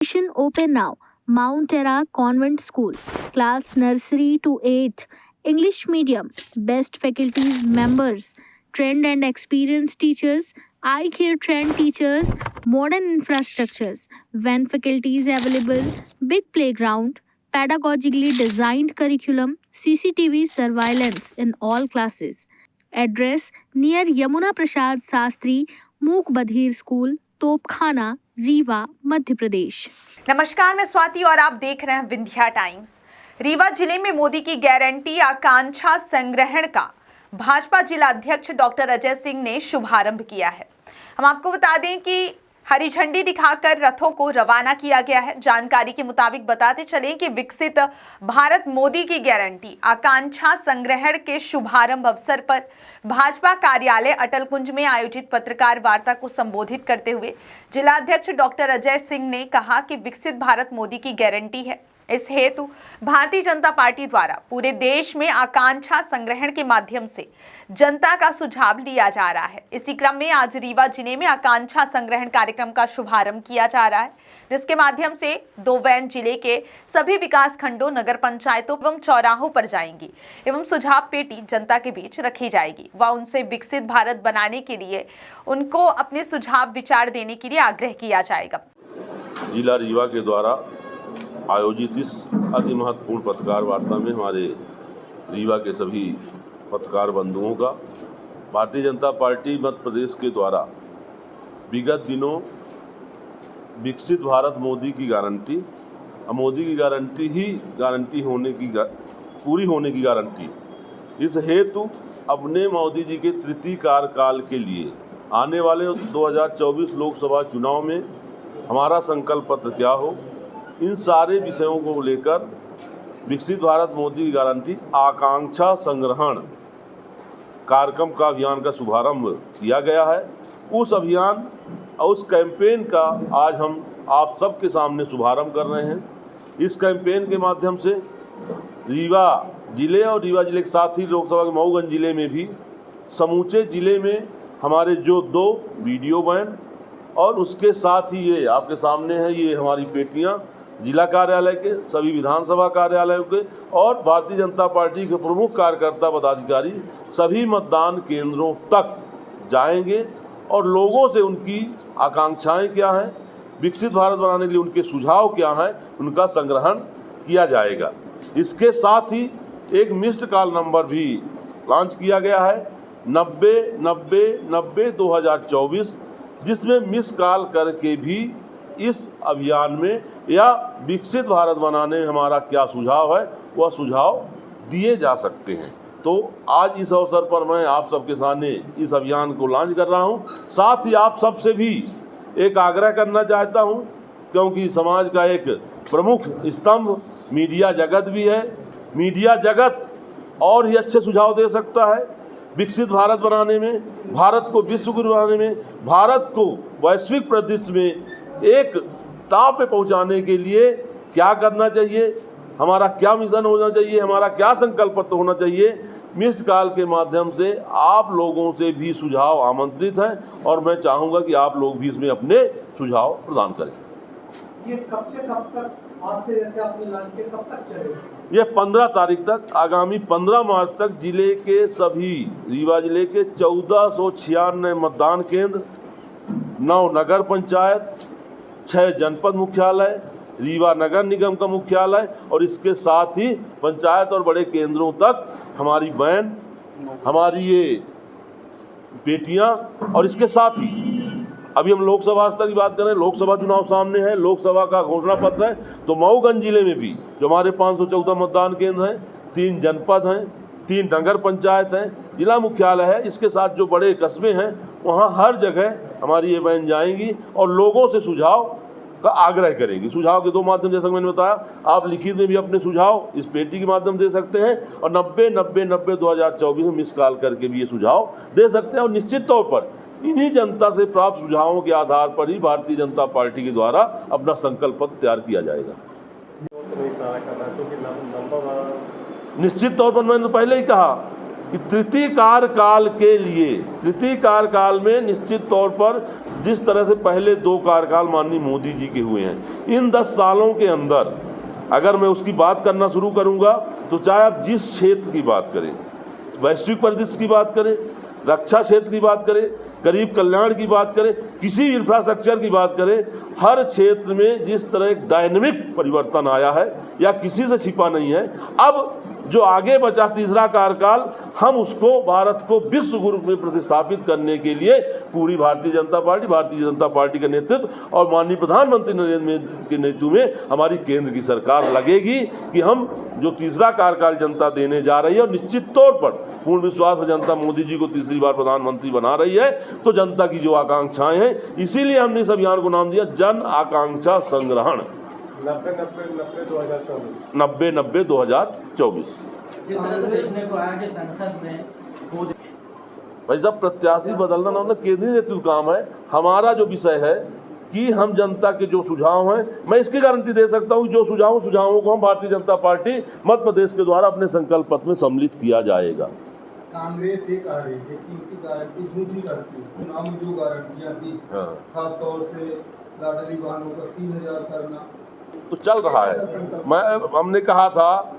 Admission open now. Mount Terra Convent School, class nursery to 8, English medium, best faculties members, trained and experienced teachers, eye care trained teachers, modern infrastructures, van faculties available, big playground, pedagogically designed curriculum, CCTV surveillance in all classes. Address near Yamuna Prasad Sastri, Mook Badhir School, तोपखाना रीवा मध्य प्रदेश। नमस्कार, मैं स्वाति और आप देख रहे हैं Vindhya times. Rewa जिले में मोदी की गारंटी आकांक्षा संग्रहण का भाजपा जिला अध्यक्ष डॉक्टर अजय सिंह ने शुभारंभ किया है। हम आपको बता दें कि हरी झंडी दिखाकर रथों को रवाना किया गया है। जानकारी के मुताबिक बताते चलें कि विकसित भारत मोदी की गारंटी आकांक्षा संग्रहण के शुभारंभ अवसर पर भाजपा कार्यालय अटल कुंज में आयोजित पत्रकार वार्ता को संबोधित करते हुए जिलाध्यक्ष डॉक्टर अजय सिंह ने कहा कि विकसित भारत मोदी की गारंटी है। इस हेतु भारतीय जनता पार्टी द्वारा पूरे देश में आकांक्षा संग्रहण के माध्यम से जनता का सुझाव लिया जा रहा है। इसी क्रम में आज रीवा जिले में आकांक्षा संग्रहण कार्यक्रम का शुभारंभ किया जा रहा है, जिसके माध्यम से 2 वैन जिले के सभी विकास खंडों, नगर पंचायतों एवं चौराहों पर जाएंगी एवं सुझाव पेटी जनता के बीच रखी जाएगी व उनसे विकसित भारत बनाने के लिए उनको अपने सुझाव विचार देने के लिए आग्रह किया जाएगा। जिला रीवा के द्वारा आयोजित इस अति महत्वपूर्ण पत्रकार वार्ता में हमारे रीवा के सभी पत्रकार बंधुओं का भारतीय जनता पार्टी मध्य प्रदेश के द्वारा विगत दिनों विकसित भारत मोदी की गारंटी, मोदी की गारंटी ही गारंटी होने की पूरी होने की गारंटी। इस हेतु अपने मोदी जी के तृतीय कार्यकाल के लिए आने वाले 2024 लोकसभा चुनाव में हमारा संकल्प पत्र क्या हो, इन सारे विषयों को लेकर विकसित भारत मोदी की गारंटी आकांक्षा संग्रहण कार्यक्रम का अभियान का शुभारंभ किया गया है। उस अभियान और उस कैंपेन का आज हम आप सबके सामने शुभारंभ कर रहे हैं। इस कैंपेन के माध्यम से रीवा जिले और रीवा जिले के साथ ही लोकसभा के मऊगंज जिले में भी समूचे जिले में हमारे जो 2 वीडियो वैन और उसके साथ ही ये आपके सामने है, ये हमारी पेटियां जिला कार्यालय के, सभी विधानसभा कार्यालयों के और भारतीय जनता पार्टी के प्रमुख कार्यकर्ता पदाधिकारी सभी मतदान केंद्रों तक जाएंगे और लोगों से उनकी आकांक्षाएं क्या हैं, विकसित भारत बनाने के लिए उनके सुझाव क्या हैं, उनका संग्रहण किया जाएगा। इसके साथ ही एक मिस्ड कॉल नंबर भी लॉन्च किया गया है 90 90 90 2024, जिसमें मिस कॉल करके भी इस अभियान में या विकसित भारत बनाने में हमारा क्या सुझाव है वह सुझाव दिए जा सकते हैं। तो आज इस अवसर पर मैं आप सबके सामने इस अभियान को लॉन्च कर रहा हूं। साथ ही आप सबसे भी एक आग्रह करना चाहता हूं, क्योंकि समाज का एक प्रमुख स्तंभ मीडिया जगत भी है। मीडिया जगत और ही अच्छे सुझाव दे सकता है विकसित भारत बनाने में, भारत को विश्व गुरु बनाने में, भारत को वैश्विक परिदृश्य में एक टॉप पे पहुंचाने के लिए क्या करना चाहिए, हमारा क्या मिशन होना चाहिए, हमारा क्या संकल्प पत्र होना चाहिए। मिस्ड कॉल के माध्यम से आप लोगों से भी सुझाव आमंत्रित हैं और मैं चाहूँगा कि आप लोग भी इसमें अपने सुझाव प्रदान करें। ये कब से कब तक, आज से जैसे आपने लॉन्च किया, कब तक चलेगा? ये 15 तारीख तक, आगामी 15 मार्च तक जिले के सभी रीवा जिले के 1496 मतदान केंद्र, 9 नगर पंचायत, 6 जनपद मुख्यालय, रीवा नगर निगम का मुख्यालय और इसके साथ ही पंचायत और बड़े केंद्रों तक हमारी वैन, हमारी ये पेटियां और इसके साथ ही अभी हम लोकसभा स्तर की बात करें, लोकसभा चुनाव सामने है, लोकसभा का घोषणा पत्र है, तो मऊगंज जिले में भी जो हमारे 514 मतदान केंद्र हैं, 3 जनपद हैं, 3 नगर पंचायत हैं, जिला मुख्यालय है, इसके साथ जो बड़े कस्बे हैं वहाँ हर जगह हमारी ये वैन जाएंगी और लोगों से सुझाव का आग्रह करेंगी। सुझाव के 2 माध्यम, जैसा मैंने बताया, आप लिखित में भी अपने सुझाव इस पेटी के माध्यम दे सकते हैं और 90 90 90 2024 में मिस कॉल करके भी ये सुझाव दे सकते हैं और निश्चित तौर पर इन्हीं जनता से प्राप्त सुझावों के आधार पर ही भारतीय जनता पार्टी के द्वारा अपना संकल्प पत्र तैयार किया जाएगा। निश्चित तौर पर मैंने पहले ही कहा कि तृतीय कार्यकाल के लिए, तृतीय कार्यकाल में निश्चित तौर पर जिस तरह से पहले 2 कार्यकाल माननीय मोदी जी के हुए हैं, इन 10 सालों के अंदर अगर मैं उसकी बात करना शुरू करूंगा तो चाहे आप जिस क्षेत्र की बात करें, वैश्विक परिदृश्य की बात करें, रक्षा क्षेत्र की बात करें, गरीब कल्याण की बात करें, किसी भी इंफ्रास्ट्रक्चर की बात करें, हर क्षेत्र में जिस तरह एक डायनेमिक परिवर्तन आया है या किसी से छिपा नहीं है। अब जो आगे बचा तीसरा कार्यकाल, हम उसको भारत को विश्व गुरु में प्रतिस्थापित करने के लिए पूरी भारतीय जनता पार्टी का नेतृत्व और माननीय प्रधानमंत्री नरेंद्र मोदी के नेतृत्व में हमारी केंद्र की सरकार लगेगी कि हम जो तीसरा कार्यकाल जनता देने जा रही है, और निश्चित तौर पर पूर्ण विश्वास है जनता मोदी जी को तीसरी बार प्रधानमंत्री बना रही है, तो जनता की जो आकांक्षाएं हैं, इसीलिए हमने इस अभियान को नाम दिया जन आकांक्षा संग्रहण 90-90-2024। जिस तरह से देखने को आया कि संसद में भाई साहब, प्रत्याशी बदलना ना केंद्रीय नेतृत्व काम है। हमारा जो विषय है कि हम जनता के जो सुझाव हैं, मैं इसकी गारंटी दे सकता हूँ कि जो सुझावों को हम भारतीय जनता पार्टी मध्य प्रदेश के द्वारा अपने संकल्प पत्र में सम्मिलित किया जाएगा। कांग्रेस ये कह रही है कि उनकी गारंटी झूठी करती है, चुनाव में जो गारंटियां दी, खास तौर से लाडली बहनों का 3000 करना तो चल रहा है। हमने कहा था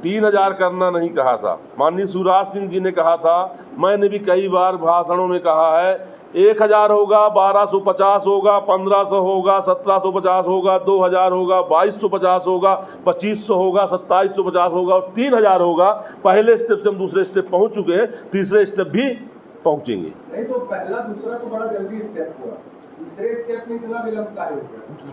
3000 करना नहीं कहा था, माननीय शिवराज सिंह जी ने कहा था, मैंने भी कई बार भाषणों में कहा है 1000 होगा, 1250 होगा, 1500 होगा, 1750 होगा, 2000 होगा, 2250 होगा, 2500 होगा, 2750 होगा और 3000 होगा। पहले स्टेप से हम दूसरे स्टेप पहुंच चुके हैं, तीसरे स्टेप भी पहुंचेंगे। नहीं तो पहला दूसरा तो बड़ा जल्दी स्टेप हुआ, तीसरे स्टेप में इतना विलंब का है।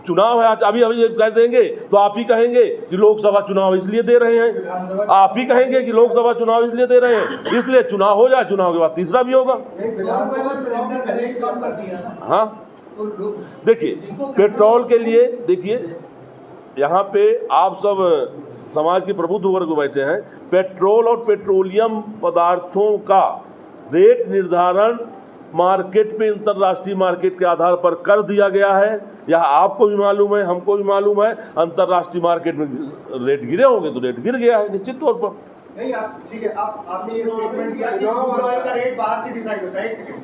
चुनाव है आज, अभी कर देंगे तो आप ही कहेंगे कि लोकसभा चुनाव इसलिए दे रहे हैं, आप ही कहेंगे कि लोकसभा चुनाव इसलिए दे रहे हैं, इसलिए चुनाव हो जाए, चुनाव के बाद तीसरा भी होगा। हाँ, देखिए पेट्रोल के लिए, देखिए यहाँ पे आप सब समाज के प्रबुद्ध वर्ग बैठे हैं, पेट्रोल और पेट्रोलियम पदार्थों का रेट निर्धारण मार्केट पे, अंतर्राष्ट्रीय मार्केट के आधार पर कर दिया गया है। यह आपको भी मालूम है, हमको भी मालूम है। अंतर्राष्ट्रीय मार्केट में रेट गिरे होंगे तो रेट गिर गया है निश्चित तौर पर। नहीं, आप ठीक है, आपने ये स्टेटमेंट दिया कि क्रूड ऑयल का रेट बाहर से डिसाइड होता है। एक सेकंड,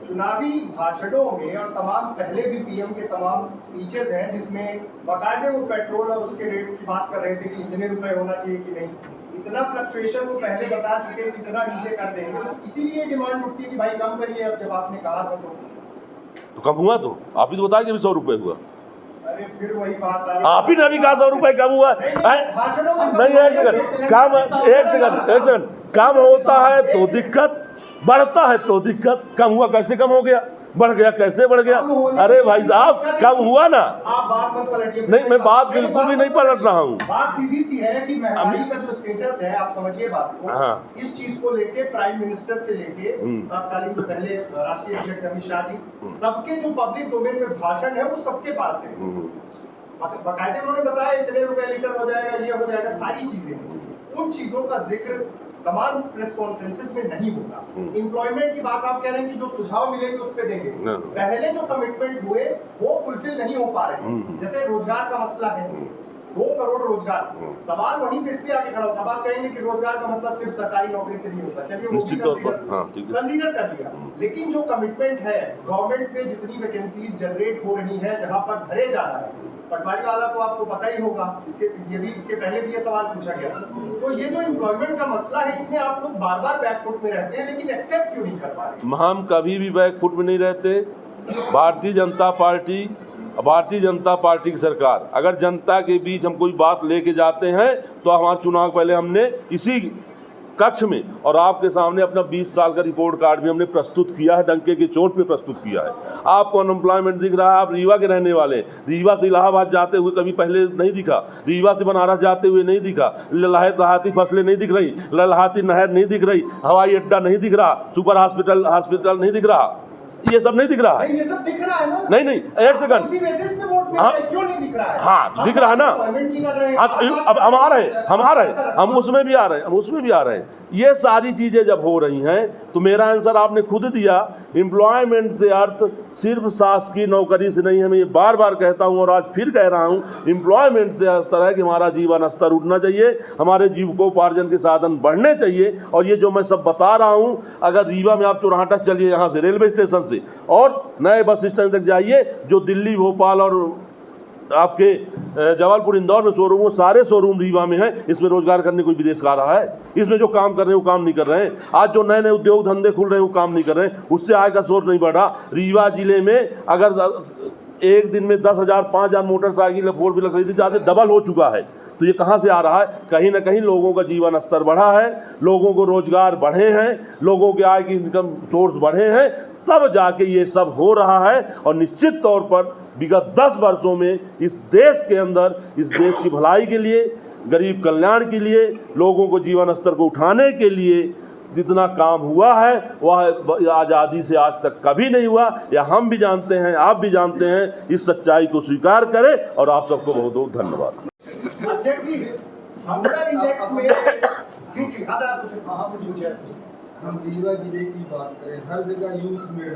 चुनावी भाषणों में और तमाम पहले भी पीएम के तमाम स्पीचेस हैं जिसमें बाकायदे वो पेट्रोल और उसके रेट की बात कर रहे थे कि इतने रुपए होना चाहिए कि नहीं। इतना फ्लक्चुएशन वो पहले बता चुके हैं, इतना नीचे कर देंगे, इसीलिए डिमांड उठती है कि भाई कम करिए। अब जब आपने कहा था तो कम हुआ, तो आप ही तो बताया कि 100 रुपये हुआ। अरे फिर वही बात है, आप ही ने अभी कहा 100 रुपये कम हुआ नहीं। एक सेकंड, कम होता है तो दिक्कत, बढ़ता है तो दिक्कत। कम हुआ कैसे कम हो गया, बढ़ गया कैसे बढ़ गया? अरे भाई साहब, कम हुआ ना। आप बात मत पलटिए। नहीं, मैं बात बिल्कुल भी नहीं पलट रहा हूँ। बात सीधी सी है कि महंगाई का जो स्टेटस है, आप समझिए बात को। हाँ। इस चीज को लेके प्राइम मिनिस्टर से लेके तत्कालीन पहले राष्ट्रीय अध्यक्ष अमित शाह जी, सबके जो पब्लिक डोमेन में भाषण है वो सबके पास है। बाकायदे उन्होंने बताया इतने रुपए लीटर हो जाएगा, ये हो जाएगा, सारी चीजें। उन चीजों का जिक्र तमाम प्रेस कॉन्फ्रेंसेस में नहीं होगा। एम्प्लॉयमेंट की बात आप कह रहे हैं कि जो सुझाव मिलेंगे उस पर देंगे, पहले जो कमिटमेंट हुए वो फुलफिल नहीं हो पा रहे। जैसे रोजगार का मसला है, 2 करोड़ रोजगार, सवाल वहीं पे इसलिए आके खड़ा होता। अब आप कहेंगे कि रोजगार का मतलब सिर्फ सरकारी नौकरी से नहीं होता, चलिए वो कंसीडर कर लिया, लेकिन जो कमिटमेंट है गवर्नमेंट पे, जितनी वैकेंसीज जनरेट हो रही है, जहां पर भरे जा रहा है, पटवारी वाला तो आपको पता ही होगा, इसके पहले भी ये सवाल पूछा गया। तो ये जो एम्प्लॉयमेंट का मसला है, इसमें आप लोग बार बार बैकफुट में रहते हैं, लेकिन एक्सेप्ट क्यों नहीं कर पा रहे? हम कभी भी बैकफुट में नहीं रहते। भारतीय जनता पार्टी की सरकार, अगर जनता के बीच हम कोई बात लेके जाते हैं तो हमारा चुनाव पहले हमने इसी कक्ष में और आपके सामने अपना 20 साल का रिपोर्ट कार्ड भी हमने प्रस्तुत किया है, डंके की चोट पे प्रस्तुत किया है। आपको अनएम्प्लॉयमेंट दिख रहा है, आप रीवा के रहने वाले, रीवा से इलाहाबाद जाते हुए कभी पहले नहीं दिखा, रीवा से बनारस जाते हुए नहीं दिखा, लहराती फसलें नहीं दिख रही, लहराती नहर नहीं दिख रही, हवाई अड्डा नहीं दिख रहा, सुपर हॉस्पिटल नहीं दिख रहा, ये सब नहीं दिख रहा है। ये सब दिख रहा है ना? नहीं, एक सेकंड, उसी बेसिस पे वोट हाँ, क्यों नहीं दिख रहा है? हाँ दिख रहा है ना। गवर्नमेंट की कर रहे हैं। हाँ, अब हम आ रहे हैं, हम उसमें भी आ रहे हैं। ये सारी चीजें जब हो रही हैं तो मेरा आंसर आपने खुद दिया। एम्प्लॉयमेंट से अर्थ सिर्फ शासकीय नौकरी से नहीं है, मैं ये बार बार कहता हूँ और आज फिर कह रहा हूँ। एम्प्लॉयमेंट से इस तरह है कि हमारा जीवन स्तर उठना चाहिए, हमारे जीविकोपार्जन के साधन बढ़ने चाहिए। और ये जो मैं सब बता रहा हूँ, अगर रीवा में आप चौराहा चलिए यहाँ से रेलवे स्टेशन से और नए बस स्टैंड तक जाइए, जो दिल्ली, भोपाल और आपके जबलपुर, इंदौर में शोरूम, वो सारे शोरूम रीवा में हैं। इसमें रोजगार करने कोई विदेश का आ रहा है? इसमें जो काम कर रहे हैं वो काम नहीं कर रहे हैं। आज जो नए नए उद्योग धंधे खुल रहे हैं वो काम नहीं कर रहे हैं, उससे आय का सोर्स नहीं बढ़ रहा। रीवा जिले में अगर एक दिन में 10,000 5,000 मोटरसाइकिल 4 व्हीलर खरीदी जाते, डबल हो चुका है। तो ये कहाँ से आ रहा है? कहीं ना कहीं लोगों का जीवन स्तर बढ़ा है, लोगों को रोजगार बढ़े हैं, लोगों के आय की इनकम सोर्स बढ़े हैं, तब जाके ये सब हो रहा है। और निश्चित तौर पर विगत 10 वर्षों में इस देश के अंदर, इस देश की भलाई के लिए, गरीब कल्याण के लिए, लोगों को जीवन स्तर को उठाने के लिए जितना काम हुआ है वह आज़ादी से आज तक कभी नहीं हुआ। या हम भी जानते हैं, आप भी जानते हैं। इस सच्चाई को स्वीकार करें और आप सबको बहुत बहुत धन्यवाद। अध्यक्ष जी, हंगर इंडेक्स में जी हम रीवा जिले की बात करें, हर जगह यूथ में है।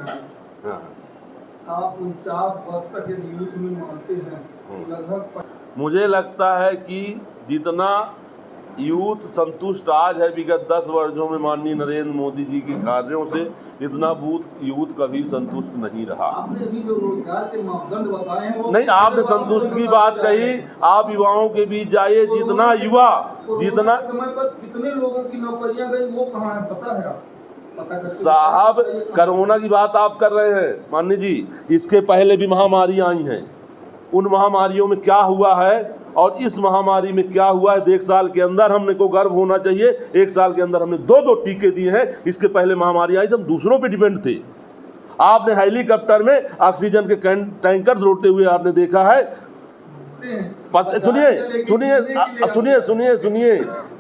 आप 49 वर्ष तक यदि यूथ में मानते हैं तो लगभग मुझे लगता है कि जितना यूथ संतुष्ट आज है विगत 10 वर्षों में माननीय नरेंद्र मोदी जी के कार्यों से, इतना यूथ कभी संतुष्ट नहीं रहा। आपने अभी जो रोजगार के मापदंड बताए हैं वो नहीं, आपने संतुष्ट की बात कही। आप युवाओं के बीच जाइए, जितना युवा जितना समय पर कितने लोगों की नौकरियां गई वो कहाँ है पता है? आप साहब, कोरोना की बात आप कर रहे हैं माननीय जी, इसके पहले भी महामारी आई हैं। उन महामारियों में क्या हुआ है और इस महामारी में क्या हुआ है, 1 साल के अंदर हमने को गर्व होना चाहिए। 1 साल के अंदर हमने 2 टीके दिए हैं। इसके पहले महामारी आई तो हम दूसरों पे डिपेंड थे। आपने हेलीकॉप्टर में ऑक्सीजन के टैंकर जोड़ते हुए आपने देखा है।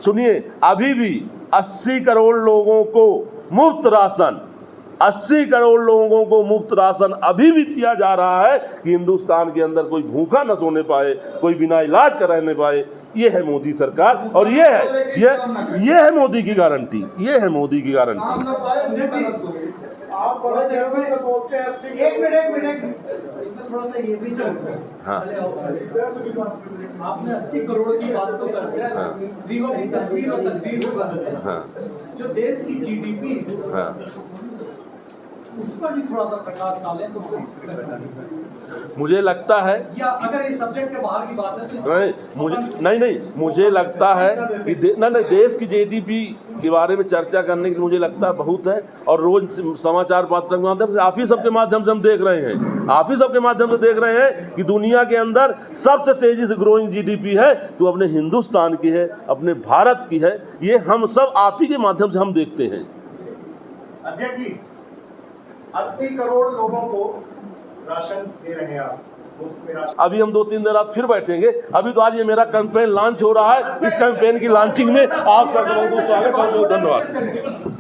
सुनिए, अभी भी 80 करोड़ लोगों को मुफ्त राशन, 80 करोड़ लोगों को मुफ्त राशन अभी भी दिया जा रहा है कि हिंदुस्तान के अंदर कोई भूखा न सोने पाए, कोई बिना इलाज का रहने पाए। ये है मोदी सरकार और ये है मोदी की गारंटी, ये है मोदी की गारंटी। आप बड़े गर्व से बोलते हैं। एक मिनट इसमें थोड़ा सा ये भी जो हाँ। आपने 80 करोड़ की बात तो कर दिया। रीवा की तस्वीर और तकदीर को बदल दिया। हाँ। जो देश की जीडीपी हाँ। उस पर भी थोड़ा सा प्रकाश डालें तो मुझे लगता है, या अगर इस सब्जेक्ट के बाहर की बात है तो मुझे लगता है कि देश की जीडीपी के बारे में चर्चा करने के लिए मुझे लगता है बहुत है। और रोज समाचार पत्र के माध्यम से आप ही सबके माध्यम से हम देख रहे हैं, आप ही सबके माध्यम से देख रहे हैं कि दुनिया के अंदर सबसे तेजी से ग्रोइंग जीडीपी है तो अपने हिंदुस्तान की है, अपने भारत की है। ये हम सब आप ही के माध्यम से हम देखते हैं। अध्यक्ष जी, 80 करोड़ लोगों को राशन दे रहे हैं आप, मुफ्त में राशन। अभी हम 2-3 दिन रात फिर बैठेंगे। अभी तो आज ये मेरा कैंपेन लॉन्च हो रहा है। इस कैंपेन की लॉन्चिंग में आप सबका बहुत स्वागत, बहुत धन्यवाद।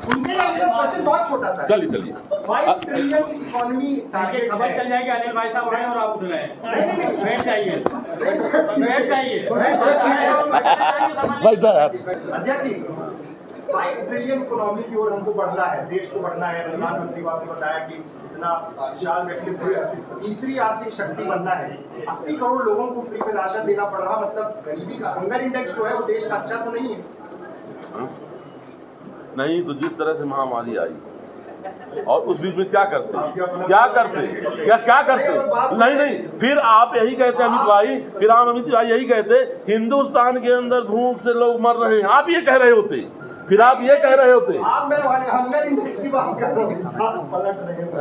क्वेश्चन बहुत छोटा सा है। चलिए 5 ट्रिलियन इकोनॉमी टारगेट खबर चल जाएगी। अनिल भाई साहब आए और आप उठ गए। बैठ जाइए। अध्यक्ष जी, 5 ट्रिलियन इकोनॉमी की ओर हमको बढ़ना है, देश को बढ़ना है। प्रधानमंत्री बात ने बताया कि इतना विशाल व्यक्तित्व है, तीसरी आर्थिक शक्ति बनना है। 80 करोड़ लोगों को फ्री में राशन देना पड़ रहा, मतलब गरीबी का हंगर इंडेक्स जो है वो देश का अच्छा तो नहीं है। नहीं तो जिस तरह से महामारी आई और उस बीच में क्या करते नहीं, फिर आप यही कहते अमित भाई यही कहते हिंदुस्तान के अंदर भूख से लोग मर रहे हैं। आप ये कह रहे होते, फिर आप ये कह रहे होते। मैं हंगर इंडेक्स की बात कर रहा हूं, पलट रहे हैं।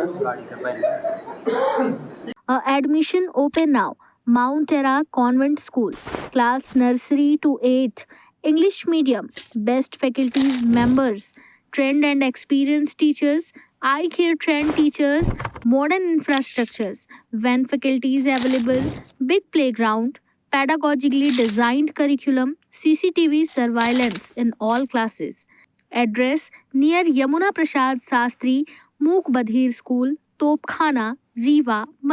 Admission open now. Mount Terra Convent School. Class nursery to 8. English medium. Best faculties members. Trained and experienced teachers. Eye care trained teachers. Modern infrastructures. Van faculties available. Big playground. Pedagogically designed curriculum. CCTV surveillance in all classes. Address near Yamuna Prasad Sastri Mook Badhir School, Topkhana, Rewa.